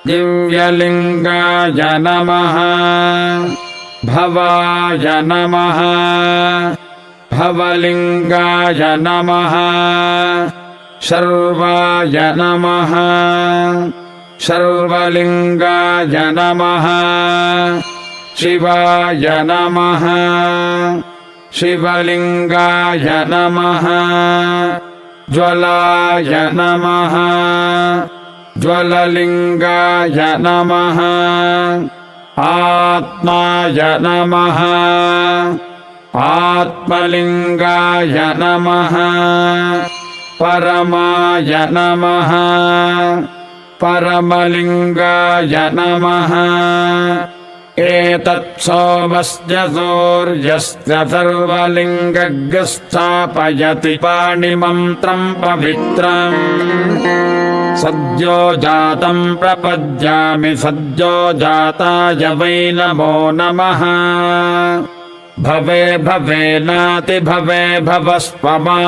दिव्यलिङ्गाय नमः भवाय नमः भवलिङ्गाय नमः शर्वाय नमः शर्वलिङ्गाय नमः शिवाय नमः शिवलिङ्गाय नमः ज्वलाय नमः ज्वललिङ्गाय नमः आत्माय नमः आत्मलिङ्गाय नमः परमाय नमः परमलिङ्गाय नमः एतत्सोमस्य सूर्यस्य सर्वलिङ्गज्ञ स्थापयति पाणिमन्त्रम् पवित्रम् सद्यो जातं प्रपद्यामि सद्यो जाताय वै नमो नमः भवे भवेनाति भवे भवस्वमाम्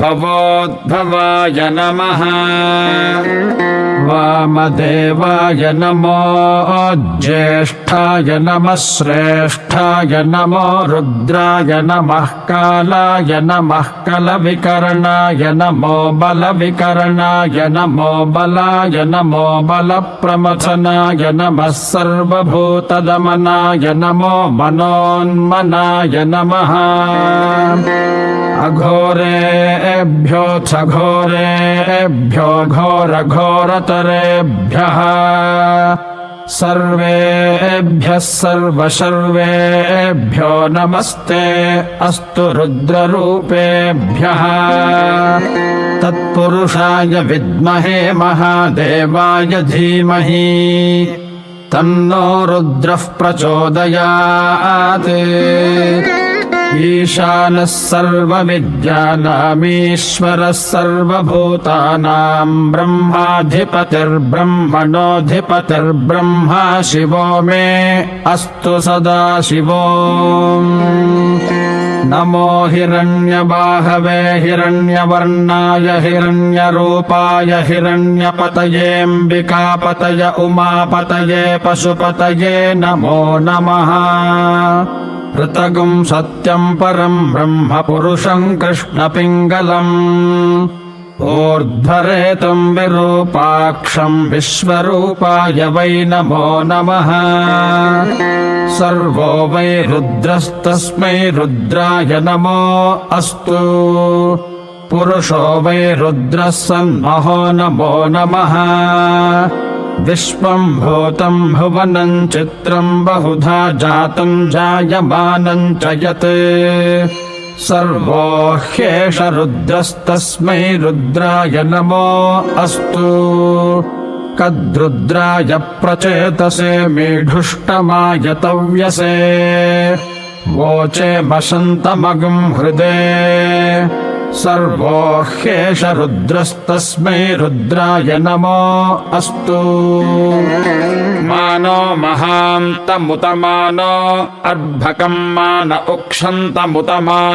भवोद्भवाय नमः वामदेवाय नमो ज्येष्ठाय नमः श्रेष्ठाय नमो रुद्राय नमः कालाय नमः कलविकरणाय नमो बलविकरणाय नमो बलाय नमो बलप्रमथनाय नमः सर्वभूतदमनाय नमो मनोन्मनाय नमः अघोरेभ्योऽथ घोरेभ्यो घोरघोरतरेभ्यः सर्वेभ्यः सर्वशर्वेभ्यो नमस्ते अस्तु रुद्ररूपेभ्यः तत्पुरुषाय विद्महे महादेवाय धीमहि तन्नो रुद्रः प्रचोदयात् ईशानः सर्वविद्यानामीश्वरः सर्वभूतानां ब्रह्माधिपतिर्ब्रह्मणोऽधिपतिर्ब्रह्मा शिवो मे अस्तु सदा शिवो नमो हिरण्यबाहवे हिरण्यवर्णाय हिरण्यरूपाय हिरण्यपतयेऽम्बिकापतय उमापतये पशुपतये नमो नमः ऋतगुं सत्यं परं ब्रह्म पुरुषं कृष्णपिङ्गलम् ऊर्ध्वरेतं विरूपाक्षं विश्वरूपाय वै नमो नमः सर्वो वै रुद्रस्तस्मै रुद्राय नमो अस्तु पुरुषो वै रुद्रः सन्महो नमो नमः विश्वं भूतं भुवनं चित्रं बहुधा जातं जायमानं च यत् सर्वो ह्येष रुद्रस्तस्मै रुद्राय नमो अस्तु कद्रुद्राय प्रचेतसे मेढुष्टमाय तव्यसे वोचे वसन्तमगं हृदे सर्वो ह्येष रुद्रस्तस्मै रुद्राय नमो अस्तु मानो महान्तमुतमानो अर्भकं मान उक्षन्तमुतमा